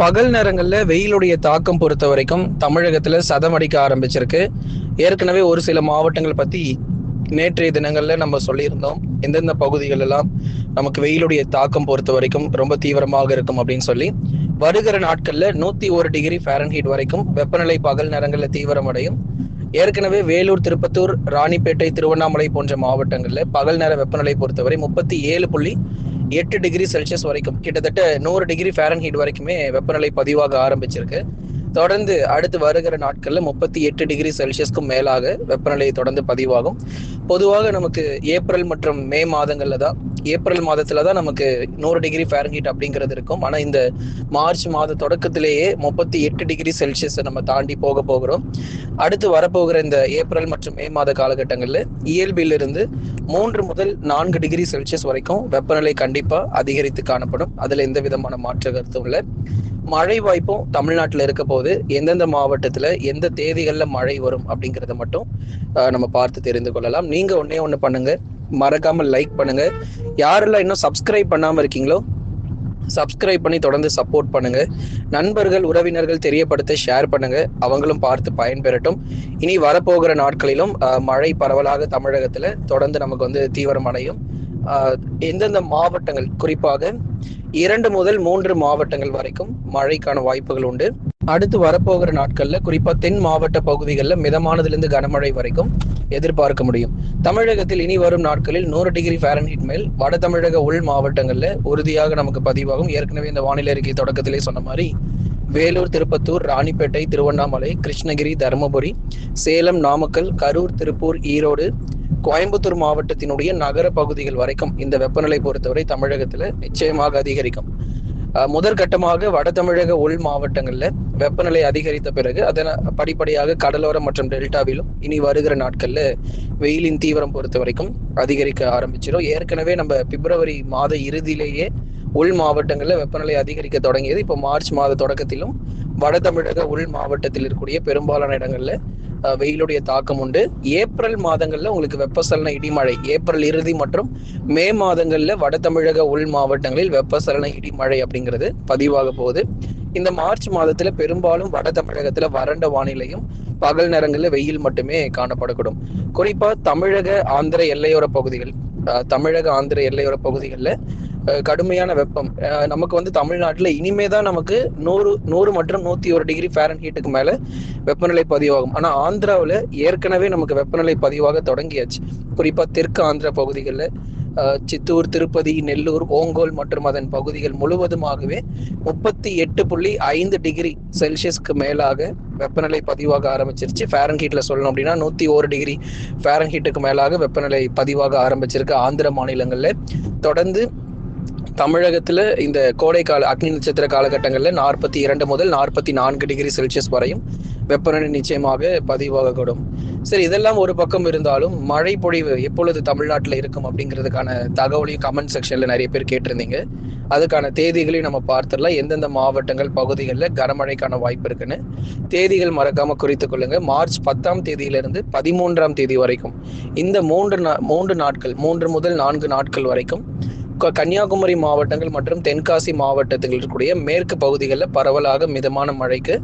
பகல் நேரங்கள்ல வெயிலுடைய தாக்கம் பொறுத்த வரைக்கும் தமிழகத்துல சதம் அடிக்க ஆரம்பிச்சிருக்கு. ஏற்கனவே ஒரு சில மாவட்டங்கள் பத்தி நேற்றைய தினங்கள்ல நம்ம சொல்லியிருந்தோம். எந்தெந்த பகுதிகள் எல்லாம் நமக்கு வெயிலுடைய தாக்கம் பொறுத்த வரைக்கும் ரொம்ப தீவிரமாக இருக்கும் அப்படின்னு சொல்லி. வருகிற நாட்கள்ல 101 டிகிரி ஃபாரன்ஹீட் வரைக்கும் வெப்பநிலை பகல் நேரங்கள்ல தீவிரமடையும். ஏற்கனவே வேலூர், திருப்பத்தூர், ராணிப்பேட்டை, திருவண்ணாமலை போன்ற மாவட்டங்கள்ல பகல் நேர வெப்பநிலை பொறுத்தவரை 37.8 டிகிரி செல்சியஸ் வரைக்கும், கிட்டத்தட்ட 100 டிகிரி ஃபாரன்ஹீட் வரைக்குமே வெப்பநிலை பதிவாக ஆரம்பிச்சிருக்கு. தொடர்ந்து அடுத்து வருகிற நாட்கள்ல 38 டிகிரி செல்சியஸ்க்கும் மேலாக வெப்பநிலை தொடர்ந்து பதிவாகும். பொதுவாக நமக்கு ஏப்ரல் மற்றும் மே மாதங்கள்ல தான், ஏப்ரல் மாதத்துல தான் நமக்கு 100 டிகிரி ஃபாரன்ஹீட் அப்படிங்கிறது இருக்கும். ஆனா இந்த மார்ச் மாத தொடக்கத்திலேயே 38 டிகிரி செல்சியஸ் நம்ம தாண்டி போகிறோம். அடுத்து வரப்போகிற இந்த ஏப்ரல் மற்றும் மே மாத காலகட்டங்கள்ல இயல்பிலிருந்து 3 முதல் 4 டிகிரி செல்சியஸ் வரைக்கும் வெப்பநிலை கண்டிப்பா அதிகரித்து காணப்படும். அதுல எந்த விதமான மாற்று கருத்தும் இல்லை. மழை வாய்ப்பும் தமிழ்நாட்டில் இருக்க போது எந்தெந்த மாவட்டத்துல எந்த தேதிகள்ல மழை வரும் அப்படிங்கிறத மட்டும் நம்ம பார்த்து தெரிந்து கொள்ளலாம். நீங்க ஒண்ணு பண்ணுங்க, மறக்காம லைக் பண்ணுங்க. யாரெல்லாம் இன்னும் சப்ஸ்கிரைப் பண்ணாம இருக்கீங்களோ சப்ஸ்கிரைப் பண்ணி தொடர்ந்து சப்போர்ட் பண்ணுங்க. நண்பர்கள், உறவினர்கள் தெரியப்படுத்த ஷேர் பண்ணுங்க, அவங்களும் பார்த்து பயன்பெறட்டும். இனி வரப்போகிற நாட்களிலும் மழை பரவலாக தமிழகத்துல தொடர்ந்து நமக்கு தீவிரமடையும். எந்தெந்த மாவட்டங்கள், குறிப்பாக 2 முதல் 3 மாவட்டங்கள் வரைக்கும் மழைக்கான வாய்ப்புகள் உண்டு. அடுத்து வரப்போகிற நாட்கள்ல குறிப்பா தென் மாவட்ட பகுதிகளில் மிதமானதிலிருந்து கனமழை வரைக்கும் எதிர்பார்க்க முடியும். தமிழகத்தில் இனி வரும் நாட்களில் 100 டிகிரி ஃபாரன்ஹீட் மேல் வட தமிழக உள் மாவட்டங்கள்ல உறுதியாக நமக்கு பதிவாகும். ஏற்கனவே இந்த வானிலை அறிக்கை தொடக்கத்திலே சொன்ன மாதிரி வேலூர், திருப்பத்தூர், ராணிப்பேட்டை, திருவண்ணாமலை, கிருஷ்ணகிரி, தருமபுரி, சேலம், நாமக்கல், கரூர், திருப்பூர், ஈரோடு, கோயம்புத்தூர் மாவட்டத்தினுடைய நகர பகுதிகள் வரைக்கும் இந்த வெப்பநிலை பொறுத்தவரை தமிழகத்துல நிச்சயமாக அதிகரிக்கும். முதற்கட்டமாக வட தமிழக உள் மாவட்டங்கள்ல வெப்பநிலை அதிகரித்த பிறகு அதனை படிப்படியாக கடலோரம் மற்றும் டெல்டாவிலும் இனி வருகிற நாட்கள்ல வெயிலின் தீவிரம் பொறுத்த வரைக்கும் அதிகரிக்க ஆரம்பிச்சிடும். ஏற்கனவே நம்ம பிப்ரவரி மாத இறுதியிலேயே உள் மாவட்டங்கள்ல வெப்பநிலை அதிகரிக்க தொடங்கியது. இப்போ மார்ச் மாத தொடக்கத்திலும் வட தமிழக உள் மாவட்டத்தில் இருக்கக்கூடிய பெரும்பாலான இடங்கள்ல வெயிலுடைய தாக்கம் உண்டு. ஏப்ரல் மாதங்கள்ல உங்களுக்கு வெப்பசலன இடிமழை, ஏப்ரல் இறுதி மற்றும் மே மாதங்கள்ல வட தமிழக உள் மாவட்டங்களில் வெப்பசலன இடிமழை அப்படிங்கிறது பதிவாக போகுது. இந்த மார்ச் மாதத்துல பெரும்பாலும் வட தமிழகத்துல வறண்ட வானிலையும் பகல் நேரங்கள்ல வெயில் மட்டுமே காணப்படக்கூடும். குறிப்பா தமிழக ஆந்திர எல்லையோர பகுதிகள், பகுதிகளில் கடுமையான வெப்பம் நமக்கு தமிழ்நாட்டில் இனிமேதான் நமக்கு 100 மற்றும் 101 டிகிரி ஃபாரன்ஹீட்டுக்கு மேல வெப்பநிலை பதிவாகும். ஆனா ஆந்திராவில் ஏற்கனவே நமக்கு வெப்பநிலை பதிவாக தொடங்கியாச்சு. குறிப்பா தெற்கு ஆந்திர பகுதிகளில் சித்தூர், திருப்பதி, நெல்லூர், ஓங்கோல் மற்றும் அதன் பகுதிகள் முழுவதுமாகவே 38.5 டிகிரி செல்சியஸ்க்கு மேலாக வெப்பநிலை பதிவாக ஆரம்பிச்சிருச்சு. ஃபாரன்ஹீட்ல சொல்லணும் அப்படின்னா 101 டிகிரி ஃபாரன்ஹீட்டுக்கு மேலாக வெப்பநிலை பதிவாக ஆரம்பிச்சிருக்கு ஆந்திர மாநிலங்கள்ல. தொடர்ந்து தமிழகத்துல இந்த கோடைக்கால அக்னி நட்சத்திர காலகட்டங்கள்ல 42 முதல் 44 டிகிரி செல்சியஸ் வரையும் வெப்பநிலை நிச்சயமாக பதிவாகக்கூடும். சரி, இதெல்லாம் ஒரு பக்கம் இருந்தாலும் மழை பொழிவு எப்பொழுது தமிழ்நாட்டில் இருக்கும் அப்படிங்கிறதுக்கான தகவலையும் கமெண்ட் செக்ஷன்ல நிறைய பேர் கேட்டிருந்தீங்க. அதுக்கான தேதிகளையும் நம்ம பார்த்துடலாம். எந்தெந்த மாவட்டங்கள், பகுதிகளில் கனமழைக்கான வாய்ப்பு இருக்குன்னு தேதிகள் மறக்காம குறித்துக் கொள்ளுங்க. மார்ச் 10ஆம் தேதியிலிருந்து 13ஆம் தேதி வரைக்கும் இந்த 3 முதல் 4 நாட்கள் வரைக்கும் கன்னியாகுமரி மாவட்டங்கள் மற்றும் தென்காசி மாவட்டத்தில் இருக்கக்கூடிய மேற்கு பகுதிகளில் பரவலாக மிதமான மழைக்கு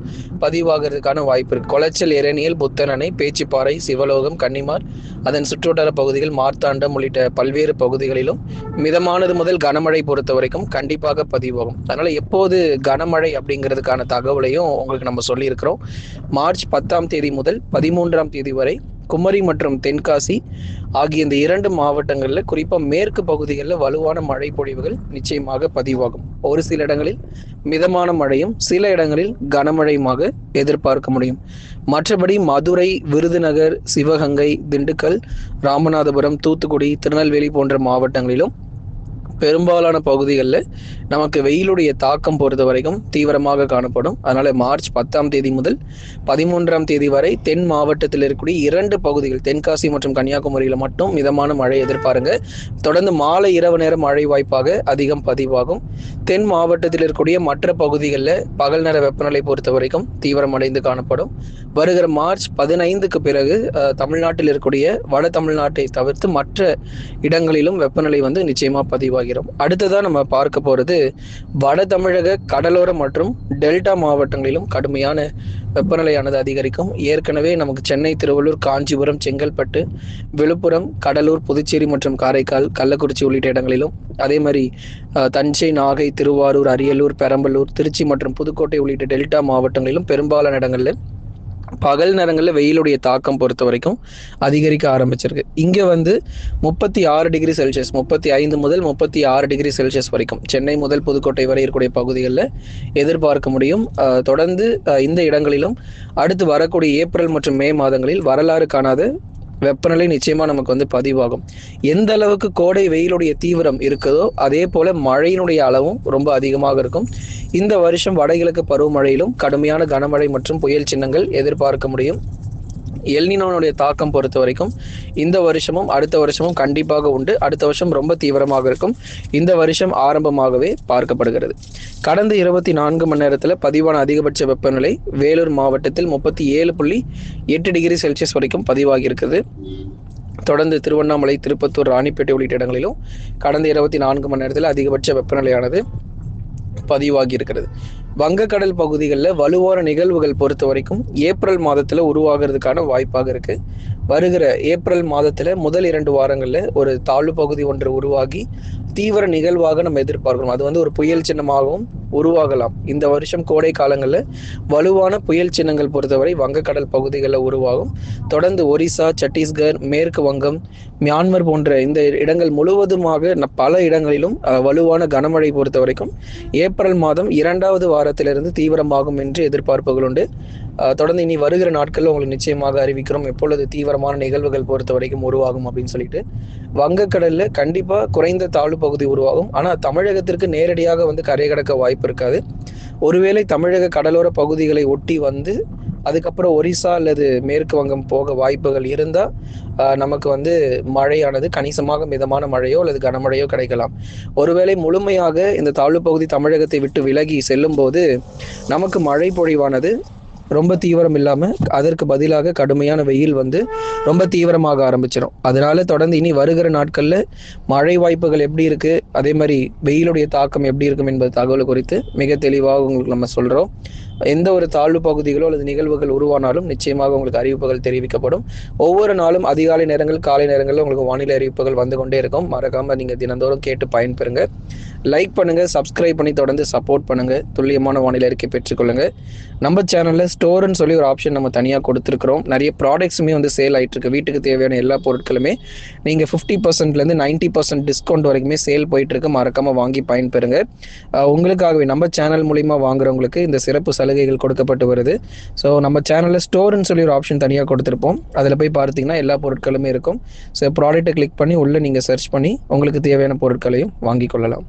பதிவாகிறதுக்கான வாய்ப்பு இருக்கு. கொளச்சல், எரணியல், புத்தனணை, பேச்சிப்பாறை, சிவலோகம், கன்னிமார், அதன் சுற்றுவட்டார பகுதிகள், மார்த்தாண்டம் உள்ளிட்ட பல்வேறு பகுதிகளிலும் மிதமானது முதல் கனமழை பொறுத்த வரைக்கும் கண்டிப்பாக பதிவாகும். அதனால எப்போது கனமழை அப்படிங்கிறதுக்கான தகவலையும் உங்களுக்கு நம்ம சொல்லியிருக்கிறோம். மார்ச் 10ஆம் தேதி முதல் 13ஆம் தேதி வரை குமரி மற்றும் தென்காசி ஆகிய இந்த 2 மாவட்டங்கள்ல குறிப்பா மேற்கு பகுதிகளில் வலுவான மழை பொழிவுகள் நிச்சயமாக பதிவாகும். ஒரு சில இடங்களில் மிதமான மழையும் சில இடங்களில் கனமழையுமாக எதிர்பார்க்க முடியும். மற்றபடி மதுரை, விருதுநகர், சிவகங்கை, திண்டுக்கல், ராமநாதபுரம், தூத்துக்குடி, திருநெல்வேலி போன்ற மாவட்டங்களிலும் பெரும்பாலான பகுதிகளில் நமக்கு வெயிலுடைய தாக்கம் பொறுத்த வரைக்கும் தீவிரமாக காணப்படும். அதனால மார்ச் 10ஆம் தேதி முதல் 13ஆம் தேதி வரை தென் மாவட்டத்தில் இருக்கக்கூடிய 2 பகுதிகள், தென்காசி மற்றும் கன்னியாகுமரியில மட்டும் மிதமான மழை எதிர்பாருங்க. தொடர்ந்து மாலை இரவு நேரம் மழை வாய்ப்பாக அதிகம் பதிவாகும். தென் மாவட்டத்தில் இருக்கக்கூடிய மற்ற பகுதிகளில் பகல் நேர வெப்பநிலை பொறுத்த வரைக்கும் தீவிரமடைந்து காணப்படும். வருகிற மார்ச் 15க்கு பிறகு தமிழ்நாட்டில் இருக்கக்கூடிய வட தமிழ்நாட்டை தவிர்த்து மற்ற இடங்களிலும் வெப்பநிலை நிச்சயமா பதிவாகி பதிவாகிறோம். அடுத்ததாக நம்ம பார்க்க போகிறது வட தமிழக கடலோர மற்றும் டெல்டா மாவட்டங்களிலும் கடுமையான வெப்பநிலையானது அதிகரிக்கும். ஏற்கனவே நமக்கு சென்னை, திருவள்ளூர், காஞ்சிபுரம், செங்கல்பட்டு, விழுப்புரம், கடலூர், புதுச்சேரி மற்றும் காரைக்கால், கள்ளக்குறிச்சி உள்ளிட்ட இடங்களிலும், அதே மாதிரி தஞ்சை, நாகை, திருவாரூர், அரியலூர், பெரம்பலூர், திருச்சி மற்றும் புதுக்கோட்டை உள்ளிட்ட டெல்டா மாவட்டங்களிலும் பெரும்பாலான இடங்களில் பகல் நேரங்களில் வெயிலுடைய தாக்கம் பொறுத்த வரைக்கும் அதிகரிக்க ஆரம்பிச்சிருக்கு. இங்கே 36 டிகிரி செல்சியஸ், 35 முதல் 36 டிகிரி செல்சியஸ் வரைக்கும் சென்னை முதல் புதுக்கோட்டை வரை இருக்கக்கூடிய பகுதிகளில் எதிர்பார்க்க முடியும். தொடர்ந்து இந்த இடங்களிலும் அடுத்து வரக்கூடிய ஏப்ரல் மற்றும் மே மாதங்களில் வரலாறு காணாத வெப்பநிலை நிச்சயமா நமக்கு பதிவாகும். எந்த அளவுக்கு கோடை வெயிலுடைய தீவிரம் இருக்குதோ அதே போல மழையினுடைய அளவும் ரொம்ப அதிகமாக இருக்கும். இந்த வருஷம் வடகிழக்கு பருவமழையிலும் கடுமையான கனமழை மற்றும் புயல் சின்னங்கள் எதிர்பார்க்க முடியும். எல்னினோனுடைய தாக்கம் பொறுத்த வரைக்கும் இந்த வருஷமும் அடுத்த வருஷமும் கண்டிப்பாக உண்டு. அடுத்த வருஷம் ரொம்ப தீவிரமாக இருக்கும். இந்த வருஷம் ஆரம்பமாகவே பார்க்கப்படுகிறது. கடந்த 24 மணி நேரத்தில் பதிவான அதிகபட்ச வெப்பநிலை வேலூர் மாவட்டத்தில் 37.8 டிகிரி செல்சியஸ் வரைக்கும் பதிவாகி இருக்குது. தொடர்ந்து திருவண்ணாமலை, திருப்பத்தூர், ராணிப்பேட்டை உள்ளிட்ட இடங்களிலும் கடந்த 24 மணி நேரத்தில் அதிகபட்ச வெப்பநிலையானது பதிவாகி இருக்கிறது. வங்கக்கடல் பகுதிகளில் வலுவான நிகழ்வுகள் பொறுத்த வரைக்கும் ஏப்ரல் மாதத்தில் உருவாகிறதுக்கான வாய்ப்பாக இருக்கு. வருகிற ஏப்ரல் மாதத்தில் முதல் 2 வாரங்களில் ஒரு தாழ்வு பகுதி ஒன்று உருவாகி தீவிர நிகழ்வாக நம்ம எதிர்பார்க்கணும். அது ஒரு புயல் சின்னமாகவும் உருவாகலாம். இந்த வருஷம் கோடை காலங்களில் வலுவான புயல் சின்னங்கள் பொறுத்தவரை வங்கக்கடல் பகுதிகளில் உருவாகும். தொடர்ந்து ஒரிசா, சத்தீஸ்கர், மேற்கு வங்கம், மியான்மர் போன்ற இந்த இடங்கள் முழுவதுமாக பல இடங்களிலும் வலுவான கனமழை பொறுத்த வரைக்கும் ஏப்ரல் மாதம் 2வது வாரத்திலிருந்து தீவிரமாகும் என்று எதிர்பார்ப்புகள் உண்டு. தொடர்ந்து இனி வருகிற நாட்களில் உங்களுக்கு நிச்சயமாக அறிவிக்கிறோம் எப்பொழுது தீவிரமான நிகழ்வுகள் பொறுத்த வரைக்கும் உருவாகும் அப்படின்னு சொல்லிட்டு. வங்கக்கடலில் கண்டிப்பாக குறைந்த தாழ்வு பகுதி உருவாகும். ஆனால் தமிழகத்திற்கு நேரடியாக கரை கடக்க வாய்ப்பு இருக்காது. ஒருவேளை தமிழக கடலோர பகுதிகளை ஒட்டி அதுக்கப்புறம் ஒரிசா அல்லது மேற்கு வங்கம் போக வாய்ப்புகள் இருந்தால் நமக்கு மழையானது கணிசமாக மிதமான மழையோ அல்லது கனமழையோ கிடைக்கலாம். ஒருவேளை முழுமையாக இந்த தாழ்வு பகுதி தமிழகத்தை விட்டு விலகி செல்லும் போது நமக்கு மழை பொழிவானது ரொம்ப தீவிரம் இல்லாமல் அதற்கு பதிலாக கடுமையான வெயில் ரொம்ப தீவிரமாக ஆரம்பிச்சிடும். அதனால தொடர்ந்து இனி வருகிற நாட்களில் மழை வாய்ப்புகள் எப்படி இருக்கு, அதே மாதிரி வெயிலுடைய தாக்கம் எப்படி இருக்கும் என்பது தகவல் குறித்து மிக தெளிவாக உங்களுக்கு நம்ம சொல்றோம். எந்த ஒரு தாழ்வு பகுதிகளோ அல்லது நிகழ்வுகள் உருவானாலும் நிச்சயமாக உங்களுக்கு அறிவிப்புகள் தெரிவிக்கப்படும். ஒவ்வொரு நாளும் அதிகாலை நேரங்கள், காலை நேரங்களில் உங்களுக்கு வானிலை அறிவிப்புகள் வந்து கொண்டே இருக்கும். மறக்காம நீங்க தினந்தோறும் கேட்டு பயன்பெறுங்க. லைக் பண்ணுங்க, சப்ஸ்கிரைப் பண்ணி தொடர்ந்து சப்போர்ட் பண்ணுங்க. துல்லியமான வானிலை அறிக்கை பெற்றுக்கொள்ளுங்க. நம்ம சேனல்ல ஸ்டோர்னு சொல்லி ஒரு ஆப்ஷன் நம்ம தனியாக கொடுத்துருக்கிறோம். நிறைய ப்ராடக்ட்ஸுமே சேல் ஆயிட்டு இருக்கு. வீட்டுக்கு தேவையான எல்லா பொருட்களுமே நீங்க 50%லேருந்து 90% டிஸ்கவுண்ட் வரைக்குமே சேல் போயிட்டு இருக்கு. மறக்காம வாங்கி பயன்பெறுங்க. உங்களுக்காகவே நம்ம சேனல் மூலியமா வாங்குறவங்களுக்கு இந்த சிறப்பு சலுகைகள் கொடுக்கப்பட்டு வருது. ஸோ நம்ம சேனலில் ஸ்டோர்னு சொல்லி ஒரு ஆப்ஷன் தனியாக கொடுத்துருப்போம். அதில் போய் பார்த்தீங்கன்னா எல்லா பொருட்களுமே இருக்கும். ஸோ ப்ராடக்ட்டை கிளிக் பண்ணி உள்ளே நீங்கள் சர்ச் பண்ணி உங்களுக்கு தேவையான பொருட்களையும் வாங்கி கொள்ளலாம்.